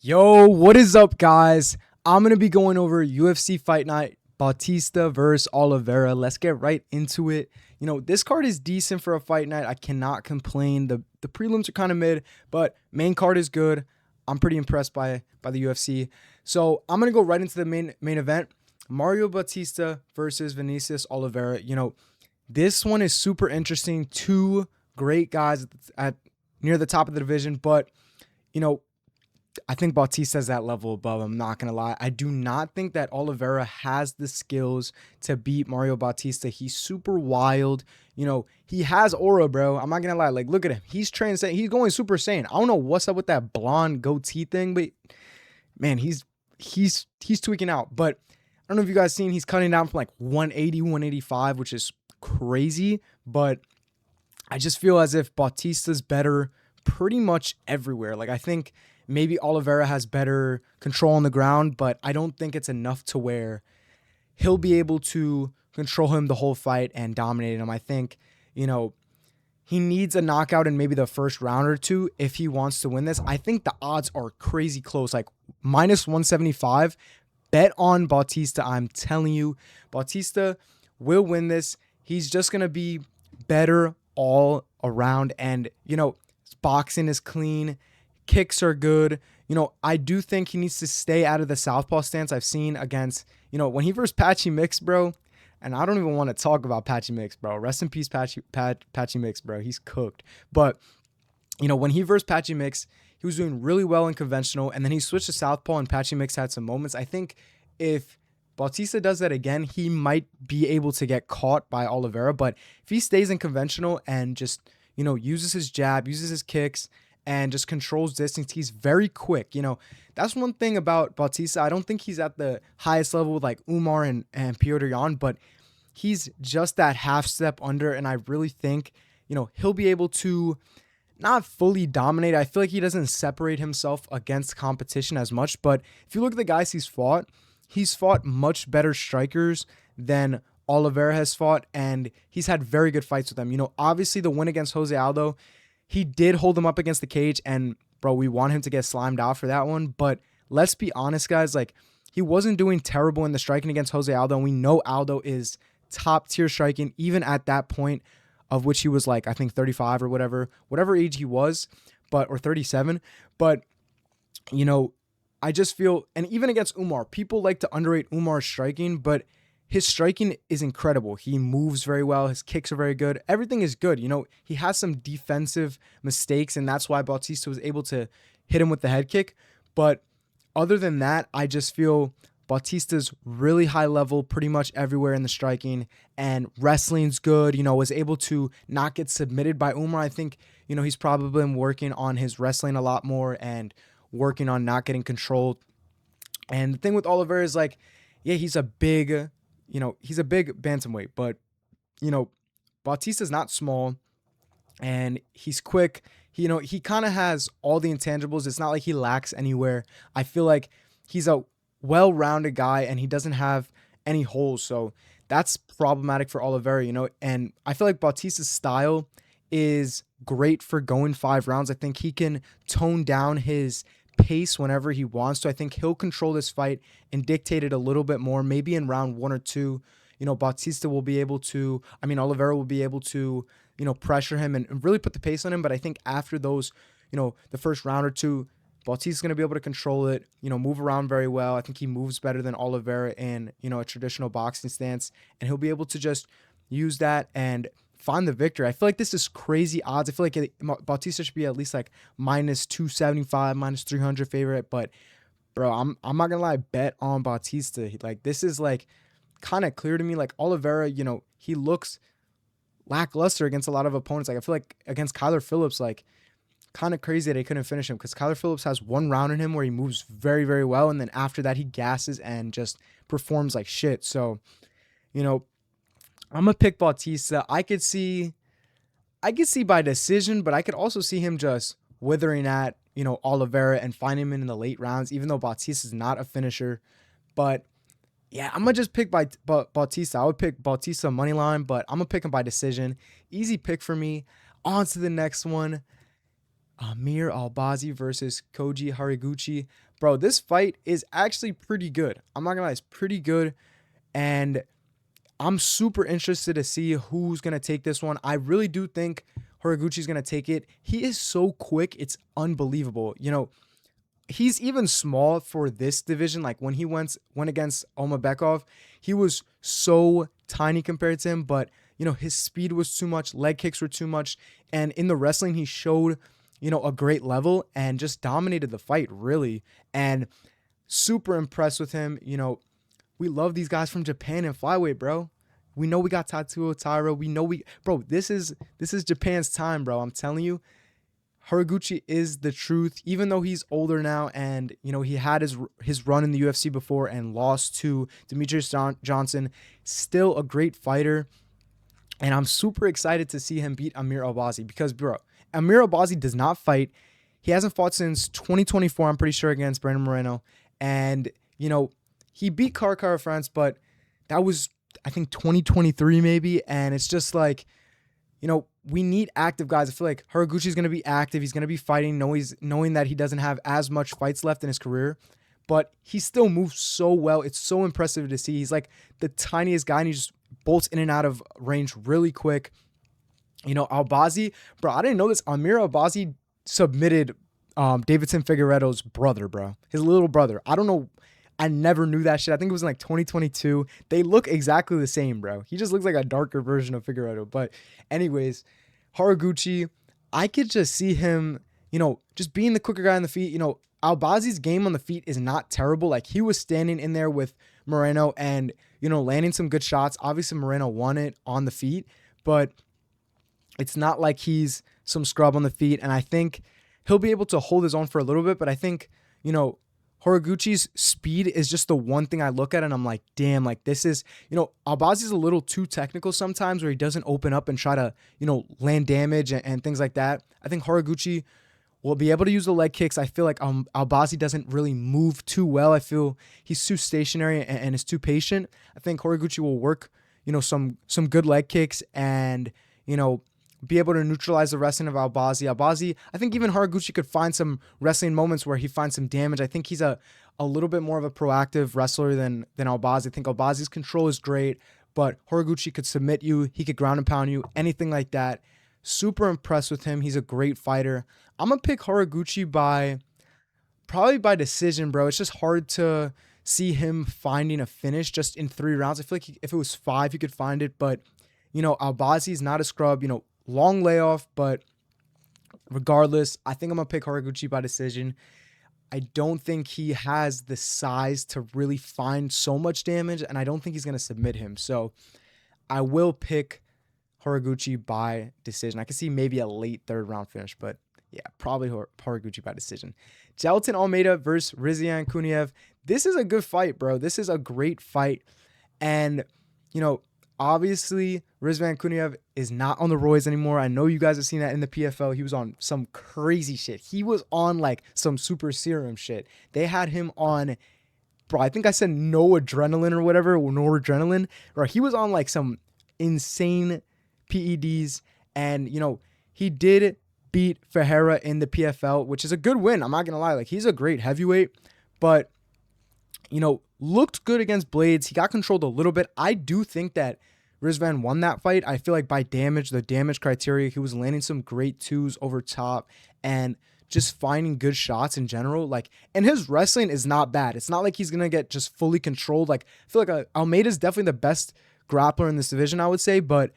Yo, what is up, guys? I'm going to be going over UFC Fight Night, Bautista versus Oliveira. Let's get right into it. This card is decent for a fight night. I cannot complain. The prelims are kind of mid, but main card is good. I'm pretty impressed by the UFC. So I'm going to go right into the main event. Mario Bautista versus Vinicius Oliveira. This one is super interesting. Two great guys at near the top of the division, but you know, I think Bautista's that level above. I'm not gonna lie. I do not think that Oliveira has the skills to beat Mario Bautista. He's super wild. He has aura, bro. I'm not gonna lie. Like, look at him. He's trained. He's going Super Saiyan. I don't know what's up with that blonde goatee thing, but man, he's tweaking out. But I don't know if you guys seen. He's cutting down from like 180, 185, which is crazy. But I just feel as if Bautista's better pretty much everywhere. Like, I think maybe Oliveira has better control on the ground, but I don't think it's enough to where he'll be able to control him the whole fight and dominate him. I think, you know, he needs a knockout in maybe the first round or two if he wants to win this. I think the odds are crazy close, like minus 175. Bet on Bautista. I'm telling you, Bautista will win this. He's just going to be better all around. And, his boxing is clean. Kicks are good. I do think he needs to stay out of the southpaw stance. I've seen against, when he versus Patchy Mix, bro. And I don't even want to talk about Patchy Mix, bro. Rest in peace, Patchy Mix, bro. He's cooked. But, when he versus Patchy Mix, he was doing really well in conventional. And then he switched to southpaw and Patchy Mix had some moments. I think if Bautista does that again, he might be able to get caught by Oliveira. But if he stays in conventional and just, uses his jab, uses his kicks, and just controls distance, he's very quick. That's one thing about Bautista. I don't think he's at the highest level with like Umar and Piotr Jan, but he's just that half step under. And I really think, he'll be able to not fully dominate. I feel like he doesn't separate himself against competition as much. But if you look at the guys he's fought much better strikers than Oliveira has fought, and he's had very good fights with them. Obviously the win against Jose Aldo, he did hold him up against the cage, and bro, we want him to get slimed out for that one. But let's be honest, guys, like he wasn't doing terrible in the striking against Jose Aldo, and we know Aldo is top tier striking, even at that point of which he was like, I think 35 or whatever age he was, or 37. But, I just feel, and even against Umar, people like to underrate Umar's striking, but his striking is incredible. He moves very well. His kicks are very good. Everything is good. He has some defensive mistakes, and that's why Bautista was able to hit him with the head kick. But other than that, I just feel Bautista's really high level pretty much everywhere in the striking, and wrestling's good. Was able to not get submitted by Umar. I think, he's probably been working on his wrestling a lot more and working on not getting controlled. And the thing with Oliver is like, yeah, he's a big bantamweight, but you know, Bautista's not small and he's quick. He kind of has all the intangibles. It's not like he lacks anywhere. I feel like he's a well-rounded guy and he doesn't have any holes. So that's problematic for Oliveira, and I feel like Bautista's style is great for going 5 rounds. I think he can tone down his pace whenever he wants to. I think he'll control this fight and dictate it a little bit more. Maybe in round 1 or 2, Bautista will be able to, Oliveira will be able to, pressure him and really put the pace on him. But I think after those, the first round or two, Bautista's going to be able to control it, move around very well. I think he moves better than Oliveira in, a traditional boxing stance, and he'll be able to just use that and find the victory. I feel like this is crazy odds. I feel like Bautista should be at least like minus 275, minus 300 favorite. But bro, I'm not gonna lie, bet on Bautista. Like, this is like kind of clear to me. Like Oliveira, he looks lackluster against a lot of opponents. Like I feel like against Kyler Phillips, like kind of crazy that he couldn't finish him, because Kyler Phillips has one round in him where he moves very, very well, and then after that he gasses and just performs like shit. So, I'm gonna pick Bautista. I could see by decision, but I could also see him just withering at, Oliveira and find him in the late rounds, even though Bautista is not a finisher. But yeah, I'm gonna just pick Bautista. I would pick Bautista money line, but I'm gonna pick him by decision. Easy pick for me. On to the next one. Amir Albazi versus Koji Hariguchi. Bro, this fight is actually pretty good. I'm not gonna lie, it's pretty good. And I'm super interested to see who's gonna take this one. I really do think Horiguchi's gonna take it. He is so quick, it's unbelievable. He's even small for this division. Like when he went against Omabekov, he was so tiny compared to him, but his speed was too much, leg kicks were too much, and in the wrestling he showed, a great level and just dominated the fight really. And super impressed with him. We love these guys from Japan and flyweight, bro. We know we got Tatsuo Taira. We know bro, this is Japan's time, bro. I'm telling you. Horiguchi is the truth, even though he's older now and, he had his run in the UFC before and lost to Demetrius Johnson. Still a great fighter. And I'm super excited to see him beat Amir Albazi because, bro, Amir Albazi does not fight. He hasn't fought since 2024, I'm pretty sure, against Brandon Moreno. And, he beat Kara France, but that was, I think, 2023 maybe. And it's just like, we need active guys. I feel like Horiguchi's going to be active. He's going to be fighting, knowing that he doesn't have as much fights left in his career, but he still moves so well. It's so impressive to see. He's like the tiniest guy, and he just bolts in and out of range really quick. Albazi, bro, I didn't know this. Amir Albazi submitted Davidson Figueiredo's brother, bro. His little brother. I don't know. I never knew that shit. I think it was in like 2022. They look exactly the same, bro. He just looks like a darker version of Figueiredo. But anyways, Horiguchi, I could just see him, just being the quicker guy on the feet. Albazi's game on the feet is not terrible. Like he was standing in there with Moreno and, landing some good shots. Obviously, Moreno won it on the feet, but it's not like he's some scrub on the feet. And I think he'll be able to hold his own for a little bit. But I think, Horiguchi's speed is just the one thing I look at and I'm like, damn, like this is, Albazi's a little too technical sometimes where he doesn't open up and try to, land damage and things like that. I think Horiguchi will be able to use the leg kicks. I feel like Albazi doesn't really move too well. I feel he's too stationary and is too patient. I think Horiguchi will work, some good leg kicks and, be able to neutralize the wrestling of Albazi. I think even Horiguchi could find some wrestling moments where he finds some damage. I think he's a little bit more of a proactive wrestler than Albazi. I think Albazi's control is great, but Horiguchi could submit you. He could ground and pound you, anything like that. Super impressed with him. He's a great fighter. I'm going to pick Horiguchi probably by decision, bro. It's just hard to see him finding a finish just in 3 rounds. I feel like if it was 5, he could find it, but, Albazi's not a scrub, long layoff, but regardless, I think I'm going to pick Horiguchi by decision. I don't think he has the size to really find so much damage, and I don't think he's going to submit him. So I will pick Horiguchi by decision. I can see maybe a late 3rd round finish, but yeah, probably Horiguchi by decision. Jailton Almeida versus Rizwan Kuniev. This is a good fight, bro. This is a great fight. And, obviously, Rizwan Kuniev is not on the roids anymore. I know you guys have seen that in the PFL. He was on some crazy shit. He was on like some super serum shit. They had him on, bro, I think I said no adrenaline or whatever, or noradrenaline. Or he was on like some insane PEDs. And, he did beat Ferreira in the PFL, which is a good win. I'm not going to lie. Like, he's a great heavyweight. But, looked good against Blades. He got controlled a little bit. I do think that Rizwan won that fight. I feel like by the damage criteria, he was landing some great 2s over top and just finding good shots in general. Like, and his wrestling is not bad. It's not like he's going to get just fully controlled. Like, I feel like Almeida's definitely the best grappler in this division, I would say, but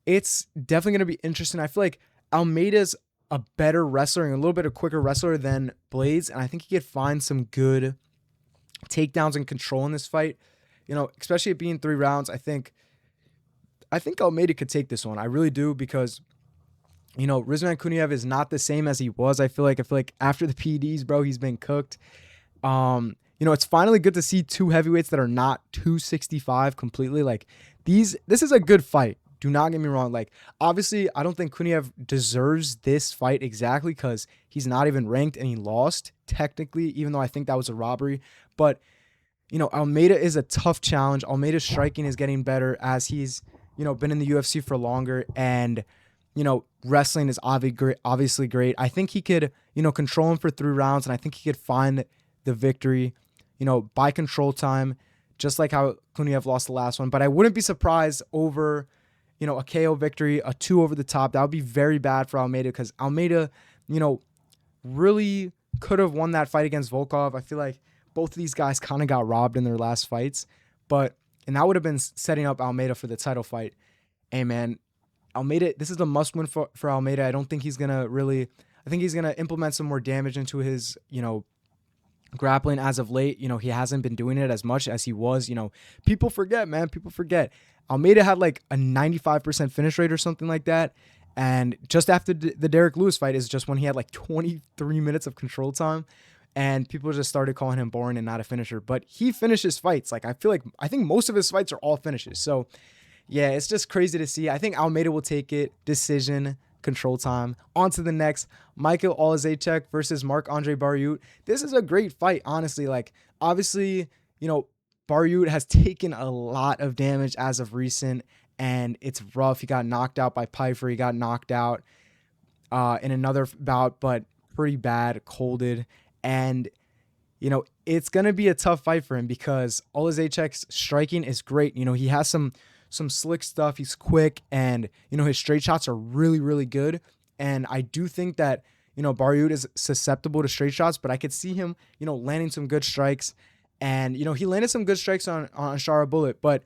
it's definitely going to be interesting. I feel like Almeida's a better wrestler and a little bit of quicker wrestler than Blades, and I think he could find some good takedowns and control in this fight, especially it being 3 rounds. I think Almeida could take this one. I really do, because Rizwan Kuniev is not the same as he was. I feel like after the PEDs, bro, he's been cooked. It's finally good to see 2 heavyweights that are not 265 completely. Like this is a good fight. Do not get me wrong. Like, obviously, I don't think Kuniev deserves this fight exactly because he's not even ranked and he lost technically, even though I think that was a robbery. But, Almeida is a tough challenge. Almeida's striking is getting better as he's, been in the UFC for longer. And, wrestling is obviously great. I think he could, control him for 3 rounds, and I think he could find the victory, by control time, just like how Kuniev lost the last one. But I wouldn't be surprised over, a KO victory, a 2 over the top. That would be very bad for Almeida, because Almeida, really could have won that fight against Volkov. I feel like both of these guys kind of got robbed in their last fights, and that would have been setting up Almeida for the title fight. Hey, man, Almeida, this is a must-win for Almeida. I don't think he's going to really – I think he's going to implement some more damage into his, grappling as of late. He hasn't been doing it as much as he was. People forget, man. People forget. Almeida had like a 95% finish rate or something like that. And just after the Derek Lewis fight is just when he had like 23 minutes of control time. And people just started calling him boring and not a finisher. But he finishes fights. I think most of his fights are all finishes. So, yeah, it's just crazy to see. I think Almeida will take it. Decision, control time. On to the next. Michael Oleksiejczuk versus Marc-Andre Barriault. This is a great fight, honestly. Obviously, Barriault has taken a lot of damage as of recent, and it's rough. He got knocked out by Pfeiffer. He got knocked out in another bout, but pretty bad, colded. And, it's going to be a tough fight for him because Oleksiejczuk's striking is great. He has some slick stuff. He's quick, and, his straight shots are really, really good. And I do think that, Barriault is susceptible to straight shots, but I could see him, landing some good strikes. And, he landed some good strikes on Shara Bullet, but,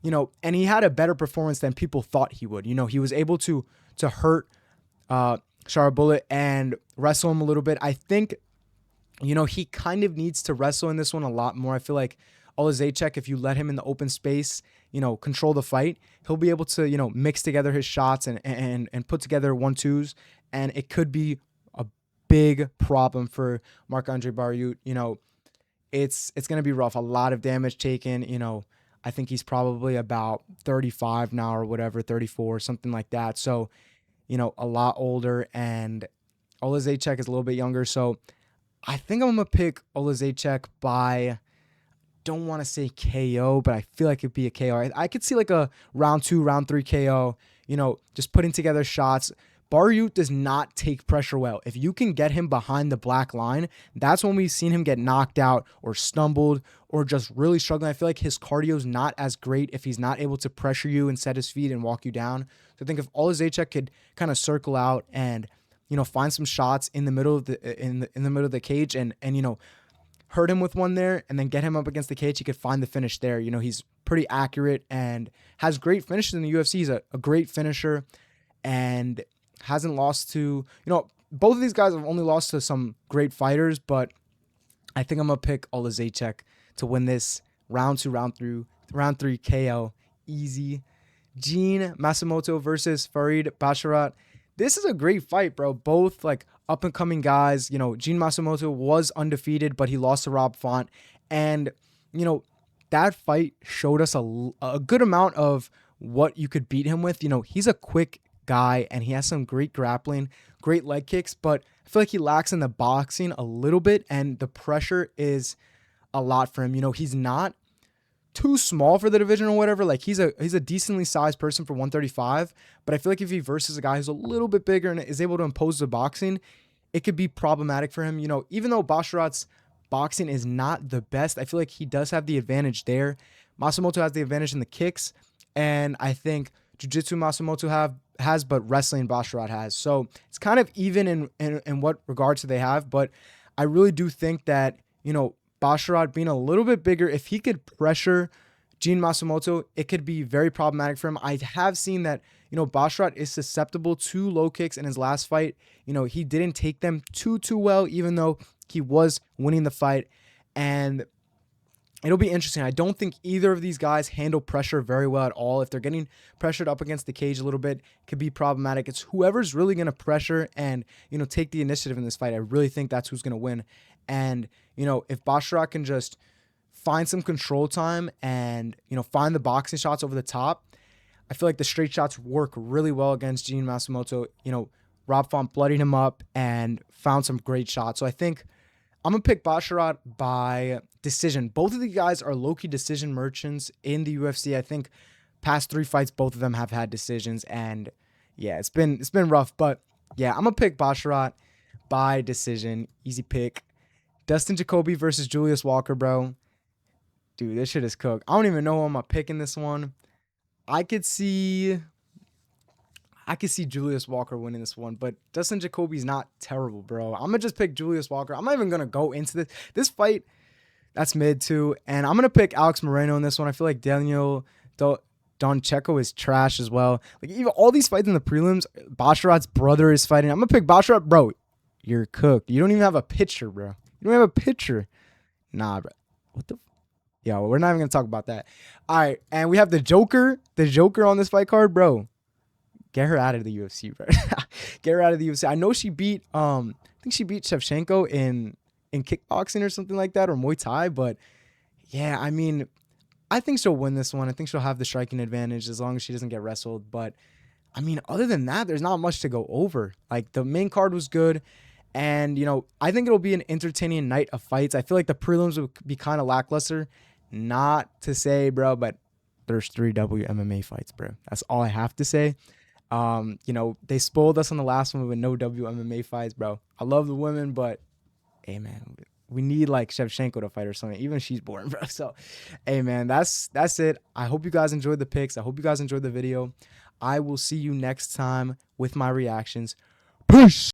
and he had a better performance than people thought he would. He was able to hurt Shara Bullet and wrestle him a little bit. I think, he kind of needs to wrestle in this one a lot more. I feel like Oleksiejczuk, if you let him in the open space, control the fight, he'll be able to, mix together his shots and put together 1-2s, and it could be a big problem for Marc-Andre Barriault. It's going to be rough. A lot of damage taken. I think he's probably about 35 now or whatever, 34, something like that. So, a lot older, and Oleksiejczuk is a little bit younger. So I think I'm going to pick Oleksiejczuk by, don't want to say KO, but I feel like it'd be a KO. I could see like a round 2, round 3 KO, just putting together shots. Barriault does not take pressure well. If you can get him behind the black line, that's when we've seen him get knocked out or stumbled or just really struggling. I feel like his cardio is not as great if he's not able to pressure you and set his feet and walk you down. So I think if Oleksiejczuk could kind of circle out and, find some shots in the middle of the middle of the cage and hurt him with one there and then get him up against the cage, he could find the finish there. He's pretty accurate and has great finishes in the UFC. He's a great finisher and hasn't lost to, both of these guys have only lost to some great fighters, but I think I'm going to pick Oleksiejczuk to win this round 2, round 3 KO. Easy. Gene Matsumoto versus Farid Basharat. This is a great fight, bro. Both up and coming guys. Gene Matsumoto was undefeated, but he lost to Rob Font. And, that fight showed us a good amount of what you could beat him with. He's a quick guy and he has some great grappling, great leg kicks, but I feel like he lacks in the boxing a little bit, and the pressure is a lot for him. He's not too small for the division or whatever. He's a decently sized person for 135, but I feel like if he versus a guy who's a little bit bigger and is able to impose the boxing, it could be problematic for him. Even though Basharat's boxing is not the best, I feel like he does have the advantage there. Matsumoto has the advantage in the kicks, and I think jiu-jitsu Matsumoto has, but wrestling Basharat has. So it's kind of even in what regards they have, but I really do think that, Basharat being a little bit bigger, if he could pressure Gene Matsumoto, it could be very problematic for him. I have seen that, Basharat is susceptible to low kicks in his last fight. He didn't take them too well, even though he was winning the fight. And it'll be interesting. I don't think either of these guys handle pressure very well at all. If they're getting pressured up against the cage a little bit, it could be problematic. It's whoever's really going to pressure and, take the initiative in this fight. I really think that's who's going to win. And, if Basharat can just find some control time and, find the boxing shots over the top, I feel like the straight shots work really well against Gene Matsumoto. Rob Font bloodied him up and found some great shots. So I think I'm going to pick Basharat by decision. Both of the guys are low-key decision merchants in the UFC. I think past 3 fights, both of them have had decisions. And, Yeah, it's been rough, but yeah, I'm gonna pick Basharat by decision. Easy pick. Dustin Jacoby versus Julius Walker, bro. Dude, this shit is cooked. I don't even know who I'm gonna pick in this one. I could see I could see Julius Walker winning this one, but Dustin Jacoby's not terrible, bro. I'm gonna just pick Julius Walker. I'm not even gonna go into this fight. That's mid too, and I'm gonna pick Alex Moreno in this one. I feel like Daniel Doncheco is trash as well. Like even all these fights in the prelims, Basharat's brother is fighting. I'm gonna pick Basharat, bro. You're cooked. You don't even have a picture, bro. You don't have a picture. Nah, bro. What the? Yeah, well, we're not even gonna talk about that. All right, and we have the Joker on this fight card, bro. Get her out of the UFC, bro. Get her out of the UFC. I know she beat I think she beat Shevchenko in kickboxing or something like that, or Muay Thai, but yeah, I mean, I think she'll win this one. I think she'll have the striking advantage as long as she doesn't get wrestled. But I mean, other than that, there's not much to go over. Like the main card was good. And, I think it'll be an entertaining night of fights. I feel like the prelims will be kind of lackluster. Not to say, bro, but there's 3 WMMA fights, bro. That's all I have to say. They spoiled us on the last one with no WMMA fights, bro. I love the women, but hey, man, we need like Shevchenko to fight or something. Even she's boring, bro. So, hey, man, that's it. I hope you guys enjoyed the picks. I hope you guys enjoyed the video. I will see you next time with my reactions. Peace.